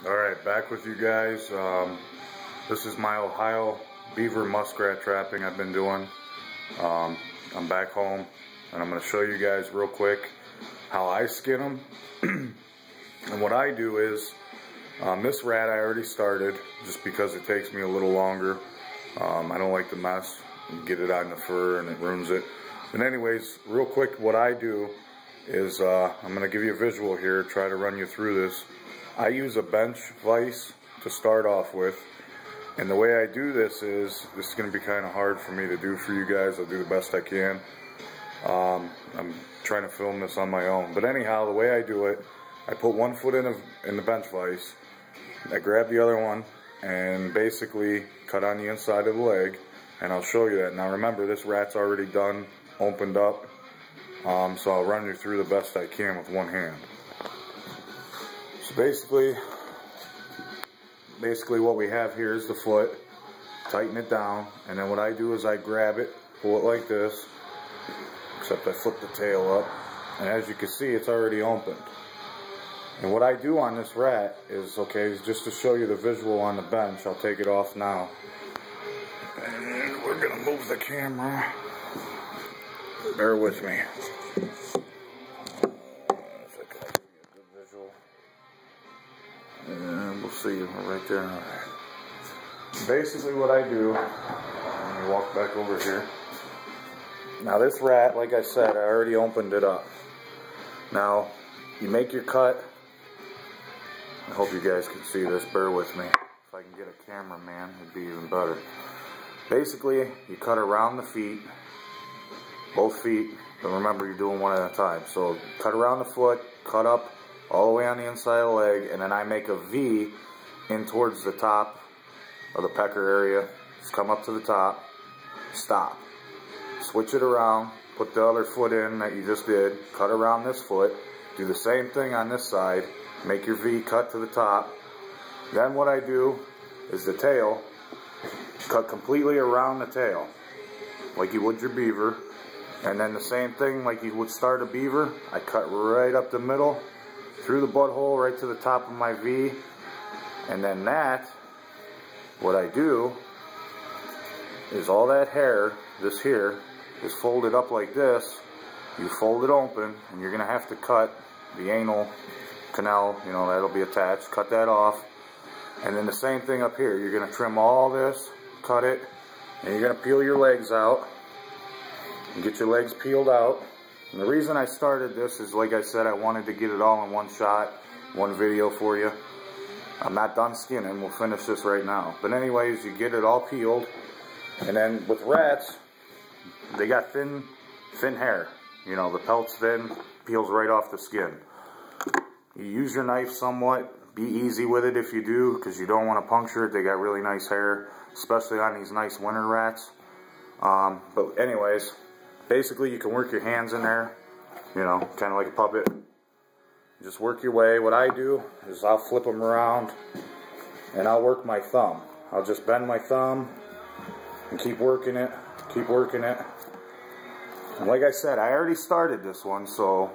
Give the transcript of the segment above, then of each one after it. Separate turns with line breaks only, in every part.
Alright, back with you guys. This is my Ohio beaver muskrat trapping I've been doing. I'm back home and I'm going to show you guys real quick how I skin them. And what I do is, this rat I already started just because it takes me a little longer. I don't like to mess and get it on the fur and it ruins it. But anyways, real quick, what I do is I'm going to give you a visual here, try to run you through this. I use a bench vise to start off with, and the way I do this is going to be kind of hard for me to do for you guys. I'll do the best I can. I'm trying to film this on my own, but anyhow, the way I do it, I put one foot in the bench vise, I grab the other one, and basically cut on the inside of the leg, and I'll show you that. Now remember, this rat's already done, opened up, so I'll run you through the best I can with one hand. So basically what we have here is the foot, tighten it down, and then what I do is I grab it, pull it like this, except I flip the tail up, and as you can see, it's already opened. And what I do on this rat is, okay, just to show you the visual on the bench, I'll take it off now. And we're gonna move the camera. Bear with me. And we'll see right there. Basically what I do, let me walk back over here. Now this rat, like I said, I already opened it up. Now, you make your cut. I hope you guys can see this, bear with me. If I can get a cameraman, it'd be even better. Basically, you cut around the feet, both feet, but remember you're doing one at a time. So cut around the foot, cut up all the way on the inside of the leg, and then I make a V in towards the top of the pecker area. Just come up to the top, stop. Switch it around, put the other foot in that you just did, cut around this foot, do the same thing on this side, make your V cut to the top. Then what I do is the tail, cut completely around the tail, like you would your beaver. And then the same thing like you would start a beaver, I cut right up the middle, through the butthole, right to the top of my V. And then what I do is all that hair, this here, is folded up like this. You fold it open, and you're going to have to cut the anal canal, you know, that'll be attached. Cut that off. And then the same thing up here. You're going to trim all this, cut it, and you're going to peel your legs out. And get your legs peeled out. And the reason I started this is, like I said, I wanted to get it all in one shot, one video for you. I'm not done skinning, we'll finish this right now. But anyways, you get it all peeled, and then with rats, they got thin hair. You know, the pelt's thin, peels right off the skin. You use your knife somewhat, be easy with it if you do, because you don't want to puncture it. They got really nice hair, especially on these nice winter rats. But anyways, basically you can work your hands in there, you know, kind of like a puppet. Just work your way. What I do is I'll flip them around and I'll work my thumb. I'll just bend my thumb and keep working it, keep working it. And like I said, I already started this one, so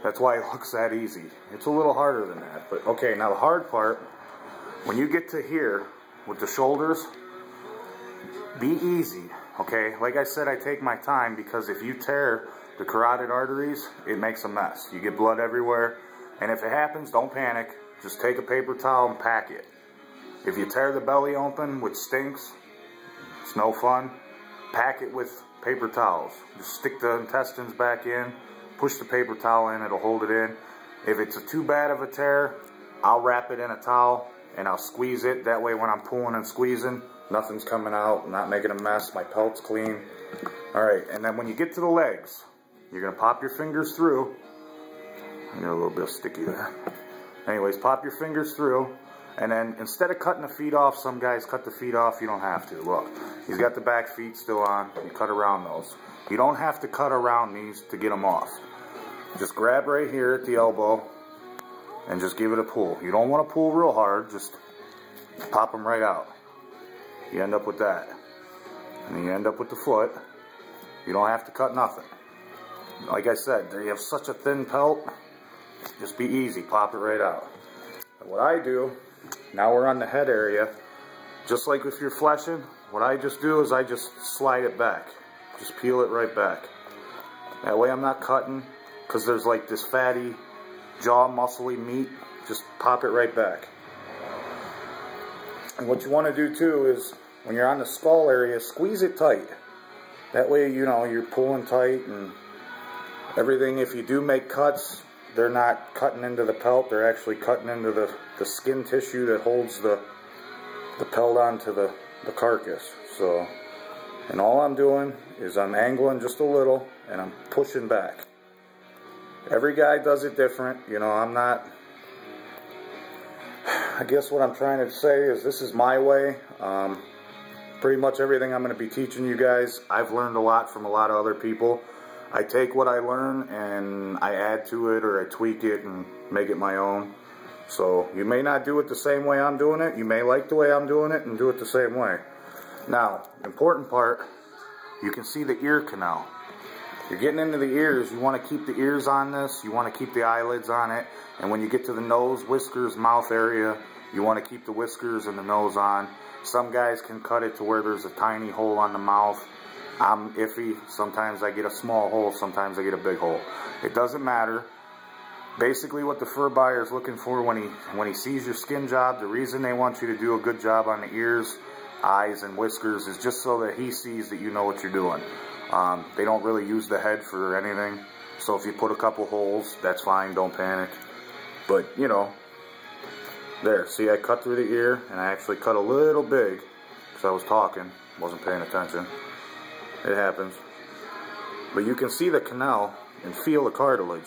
that's why it looks that easy. It's a little harder than that, but okay, now the hard part, when you get to here with the shoulders, be easy, okay? Like I said, I take my time because if you tear the carotid arteries, it makes a mess. You get blood everywhere, and if it happens, don't panic. Just take a paper towel and pack it. If you tear the belly open, which stinks, it's no fun, pack it with paper towels. Just stick the intestines back in, push the paper towel in, it'll hold it in. If it's too bad of a tear, I'll wrap it in a towel and I'll squeeze it. That way when I'm pulling and squeezing, nothing's coming out, I'm not making a mess, my pelt's clean. Alright, and then when you get to the legs, you're going to pop your fingers through. I got a little bit sticky there. Anyways, pop your fingers through, and then instead of cutting the feet off, some guys cut the feet off, you don't have to. Look, he's got the back feet still on, you cut around those. You don't have to cut around these to get them off. Just grab right here at the elbow, and just give it a pull. You don't want to pull real hard, just pop them right out. You end up with that. And then you end up with the foot. You don't have to cut nothing. Like I said, you have such a thin pelt, just be easy, pop it right out. And what I do, now we're on the head area, just like if you're fleshing, what I just do is I just slide it back. Just peel it right back. That way I'm not cutting, because there's like this fatty, jaw muscly meat. Just pop it right back. And what you want to do too is, when you're on the skull area, squeeze it tight. That way, you know, you're pulling tight and everything. If you do make cuts, they're not cutting into the pelt, they're actually cutting into the skin tissue that holds the pelt onto the carcass. So, and all I'm doing is I'm angling just a little and I'm pushing back. Every guy does it different, you know. I'm not, I guess what I'm trying to say is this is my way. Pretty much everything I'm going to be teaching you guys, I've learned a lot from a lot of other people. I take what I learn and I add to it, or I tweak it and make it my own. So you may not do it the same way I'm doing it. You may like the way I'm doing it and do it the same way. Now, important part, you can see the ear canal. You're getting into the ears. You want to keep the ears on this. You want to keep the eyelids on it. And when you get to the nose, whiskers, mouth area, you want to keep the whiskers and the nose on. Some guys can cut it to where there's a tiny hole on the mouth. I'm iffy. Sometimes I get a small hole, sometimes I get a big hole. It doesn't matter. Basically what the fur buyer is looking for when he sees your skin job, the reason they want you to do a good job on the ears, eyes, and whiskers is just so that he sees that you know what you're doing. They don't really use the head for anything. So if you put a couple holes, that's fine, don't panic. But, you know, there, see, I cut through the ear, and I actually cut a little big, because I was talking, wasn't paying attention. It happens. But you can see the canal and feel the cartilage.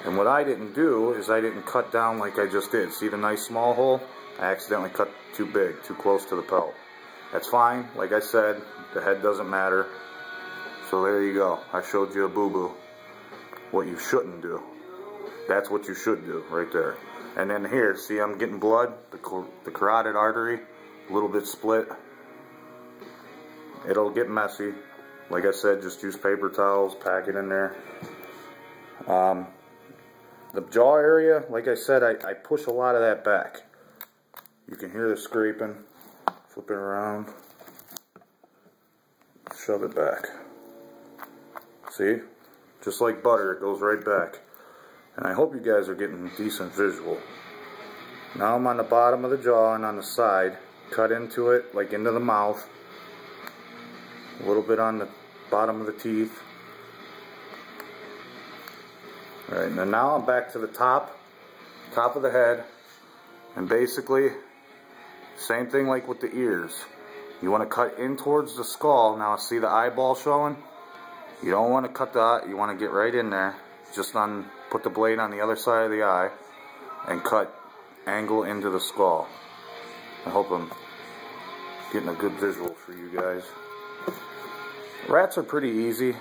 And what I didn't do is I didn't cut down like I just did. See the nice small hole? I accidentally cut too big, too close to the pelt. That's fine. Like I said, the head doesn't matter. So there you go. I showed you a boo-boo. What you shouldn't do. That's what you should do, right there. And then here, see, I'm getting blood, the carotid artery, a little bit split. It'll get messy. Like I said, just use paper towels, pack it in there. The jaw area, like I said, I push a lot of that back. You can hear the scraping. Flip it around. Shove it back. See? Just like butter, it goes right back. And I hope you guys are getting a decent visual. Now I'm on the bottom of the jaw and on the side. Cut into it, like into the mouth. A little bit on the bottom of the teeth. Alright, and now I'm back to the top of the head. And basically, same thing like with the ears. You want to cut in towards the skull. Now see the eyeball showing? You don't want to cut that, you want to get right in there. Just put the blade on the other side of the eye and cut, angle into the skull. I hope I'm getting a good visual for you guys. Rats are pretty easy.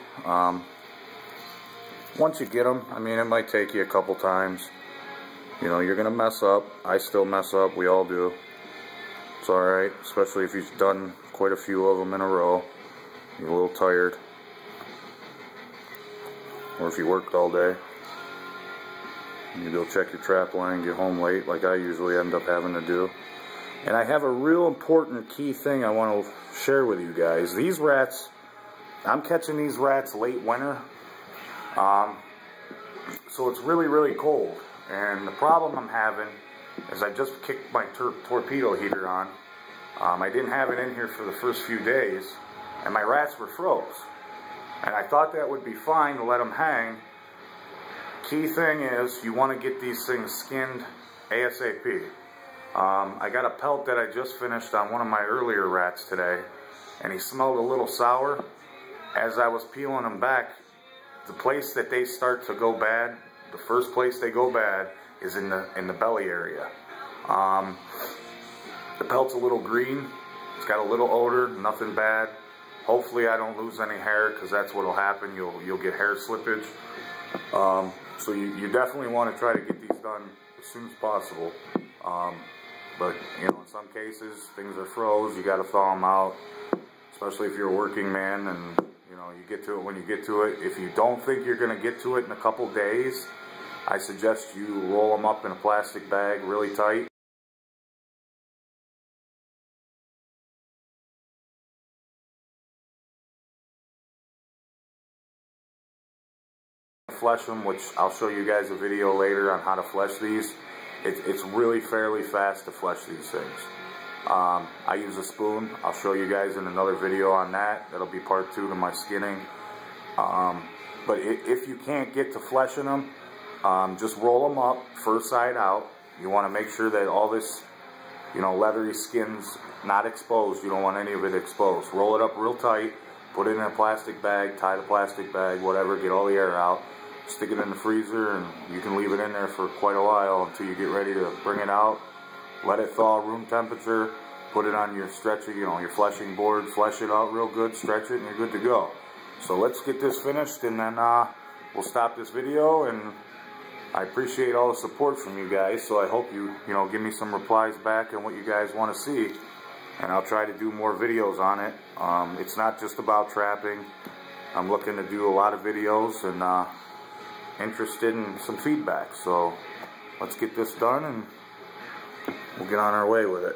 Once you get them, I mean, it might take you a couple times. You know, you're going to mess up. I still mess up. We all do. It's alright, especially if you've done quite a few of them in a row. You're a little tired. Or if you worked all day. You go check your trap line, get home late, like I usually end up having to do. And I have a real important key thing I want to share with you guys. These rats, I'm catching these rats late winter. So it's really, really cold. And the problem I'm having is I just kicked my torpedo heater on. I didn't have it in here for the first few days. And my rats were froze. And I thought that would be fine to let them hang. Key thing is you want to get these things skinned ASAP. I got a pelt that I just finished on one of my earlier rats today, and he smelled a little sour. As I was peeling them back, the place that they start to go bad, the first place they go bad is in the belly area. The pelt's a little green. It's got a little odor, nothing bad. Hopefully I don't lose any hair, because that's what'll happen. You'll get hair slippage. So you definitely want to try to get these done as soon as possible. But you know, in some cases things are froze. You got to thaw them out, especially if you're a working man, and you know, you get to it when you get to it. If you don't think you're going to get to it in a couple days, I suggest you roll them up in a plastic bag really tight. Flesh them, which I'll show you guys a video later on how to flesh these. It's really fairly fast to flesh these things. I use a spoon. I'll show you guys in another video on that. That'll be part 2 to my skinning. But if you can't get to fleshing them, just roll them up first side out. You want to make sure that all this, leathery skin's not exposed. You don't want any of it exposed. Roll it up real tight, put it in a plastic bag, tie the plastic bag, whatever, get all the air out. Stick it in the freezer, and you can leave it in there for quite a while until you get ready to bring it out. Let it thaw room temperature. Put it on your stretcher, your fleshing board. Flesh it out real good, stretch it, and you're good to go. So let's get this finished, and then we'll stop this video. And I appreciate all the support from you guys. So I hope you give me some replies back on what you guys want to see, and I'll try to do more videos on it. It's not just about trapping. I'm looking to do a lot of videos, and interested in some feedback. So let's get this done, and we'll get on our way with it.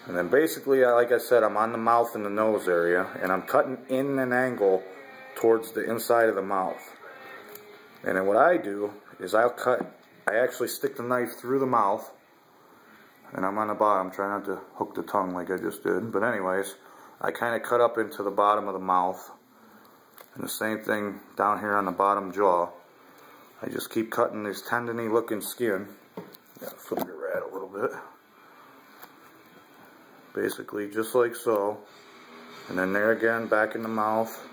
And then basically, like I said, I'm on the mouth and the nose area, and I'm cutting in an angle towards the inside of the mouth. And then what I do is I actually stick the knife through the mouth, and I'm on the bottom, try not to hook the tongue like I just did. But anyways, I kind of cut up into the bottom of the mouth. And the same thing down here on the bottom jaw. I just keep cutting this tendony looking skin. Gotta flip your rat a little bit. Basically just like so. And then there again, back in the mouth.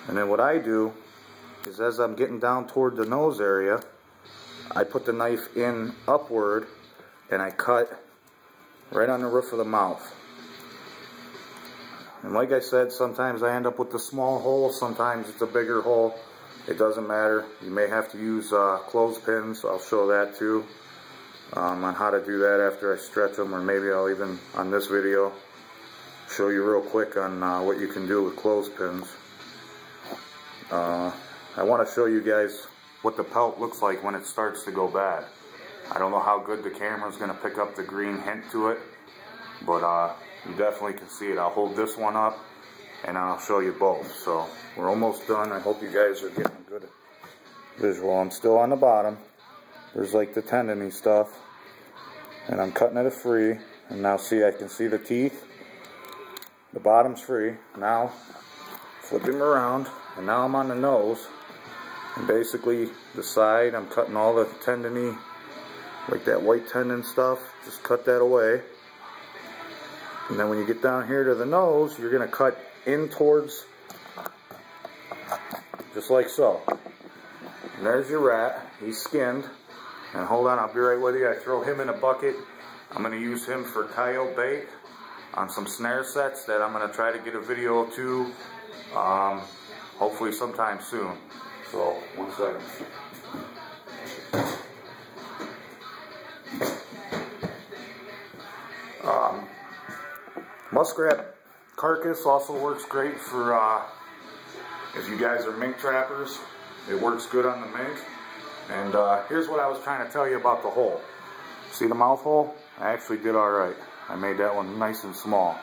And then what I do is, as I'm getting down toward the nose area, I put the knife in upward and I cut right on the roof of the mouth. And like I said, sometimes I end up with a small hole, sometimes it's a bigger hole. It doesn't matter. You may have to use clothespins. I'll show that too, on how to do that after I stretch them, or maybe I'll even, on this video, show you real quick on what you can do with clothespins. I want to show you guys what the pelt looks like when it starts to go bad. I don't know how good the camera's going to pick up the green hint to it, but you definitely can see it. I'll hold this one up and I'll show you both. So we're almost done. I hope you guys are getting a good visual. I'm still on the bottom. There's like the tendony stuff, and I'm cutting it free. And now see, I can see the teeth. The bottom's free. Now flip him around, and now I'm on the nose. And basically the side, I'm cutting all the tendony, like that white tendon stuff. Just cut that away. And then when you get down here to the nose, you're going to cut in towards, just like so. And there's your rat. He's skinned. And hold on, I'll be right with you. I throw him in a bucket. I'm going to use him for coyote bait on some snare sets that I'm going to try to get a video to, hopefully sometime soon. So, 1 second. Muskrat carcass also works great for if you guys are mink trappers. It works good on the mink. And here's what I was trying to tell you about the hole. See the mouth hole? I actually did alright. I made that one nice and small.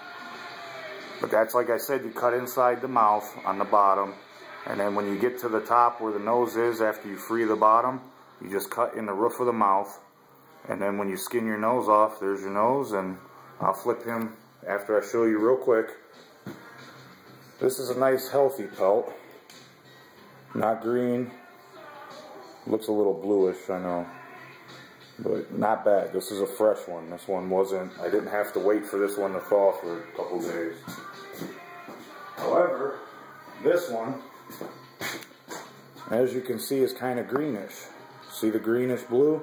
But that's, like I said, you cut inside the mouth on the bottom. And then when you get to the top where the nose is, after you free the bottom, you just cut in the roof of the mouth. And then when you skin your nose off, there's your nose. And I'll flip him after I show you real quick. This is a nice healthy pelt. Not green. Looks a little bluish, I know. But not bad. This is a fresh one. This one wasn't, I didn't have to wait for this one to thaw for a couple days. However, this one, as you can see, is kind of greenish. See the greenish blue?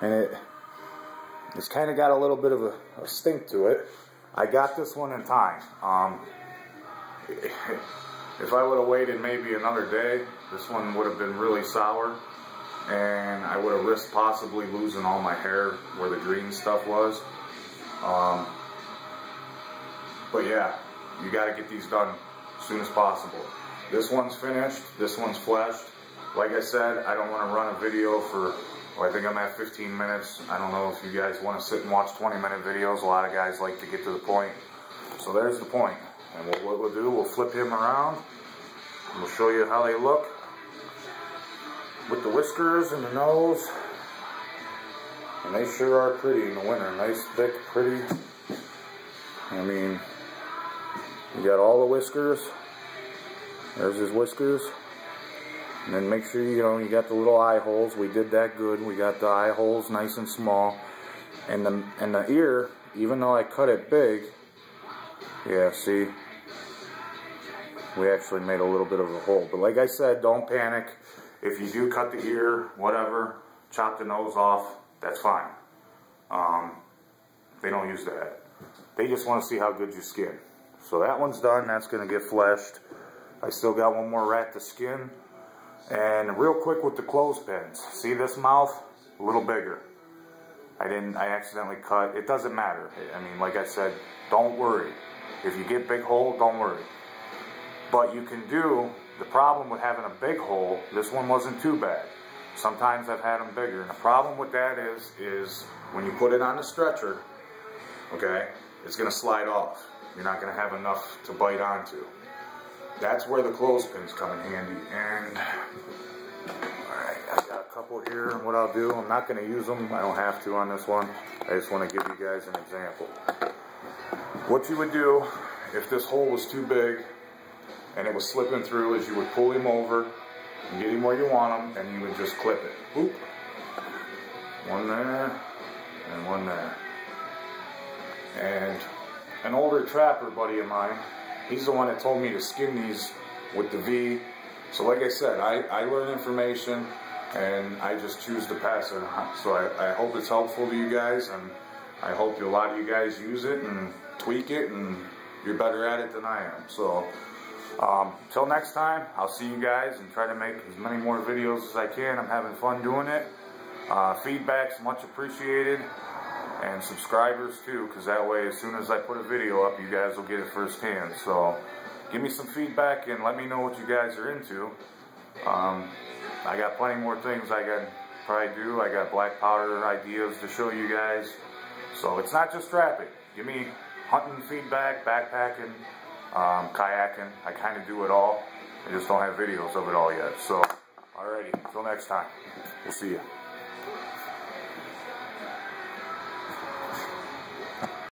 And it's kind of got a little bit of a stink to it. I got this one in time. If I would have waited maybe another day, this one would have been really sour, and I would have risked possibly losing all my hair where the green stuff was. But yeah, you got to get these done as soon as possible. This one's finished, this one's fleshed. Like I said, I don't want to run a video for, well, I think I'm at 15 minutes. I don't know if you guys want to sit and watch 20-minute videos. A lot of guys like to get to the point. So there's the point. And what we'll do, we'll flip him around. And we'll show you how they look with the whiskers and the nose. And they sure are pretty in the winter. Nice, thick, pretty. I mean, you got all the whiskers. There's his whiskers. And then make sure, you know, you got the little eye holes. We did that good. We got the eye holes nice and small. And the ear, even though I cut it big, yeah, see, we actually made a little bit of a hole. But like I said, don't panic. If you do cut the ear, whatever, chop the nose off, that's fine. They don't use that. They just want to see how good you skin. So that one's done. That's going to get fleshed. I still got one more rat to skin. And real quick with the clothespins. See this mouth? A little bigger. I accidentally cut. It doesn't matter. I mean, like I said, don't worry. If you get big hole, don't worry. But you can do, the problem with having a big hole, this one wasn't too bad. Sometimes I've had them bigger. And the problem with that is when you put it on the stretcher, okay, it's going to slide off. You're not going to have enough to bite onto. That's where the clothespins come in handy. And alright, I got a couple here, and what I'll do, I'm not going to use them. I don't have to on this one. I just want to give you guys an example. What you would do if this hole was too big and it was slipping through is you would pull him over and get him where you want him, and you would just clip it. Oop. One there and one there. And an older trapper buddy of mine, he's the one that told me to skin these with the V. So like I said, I learn information and I just choose to pass it on. So I hope it's helpful to you guys, and I hope a lot of you guys use it and tweak it, and you're better at it than I am. So till next time, I'll see you guys and try to make as many more videos as I can. I'm having fun doing it. Feedback's much appreciated. And subscribers too, because that way as soon as I put a video up, you guys will get it firsthand. So give me some feedback and let me know what you guys are into. I got plenty more things I got probably do. I got black powder ideas to show you guys. So it's not just trapping. Give me hunting feedback, backpacking, kayaking. I kind of do it all. I just don't have videos of it all yet. So alrighty, until next time, we'll see you.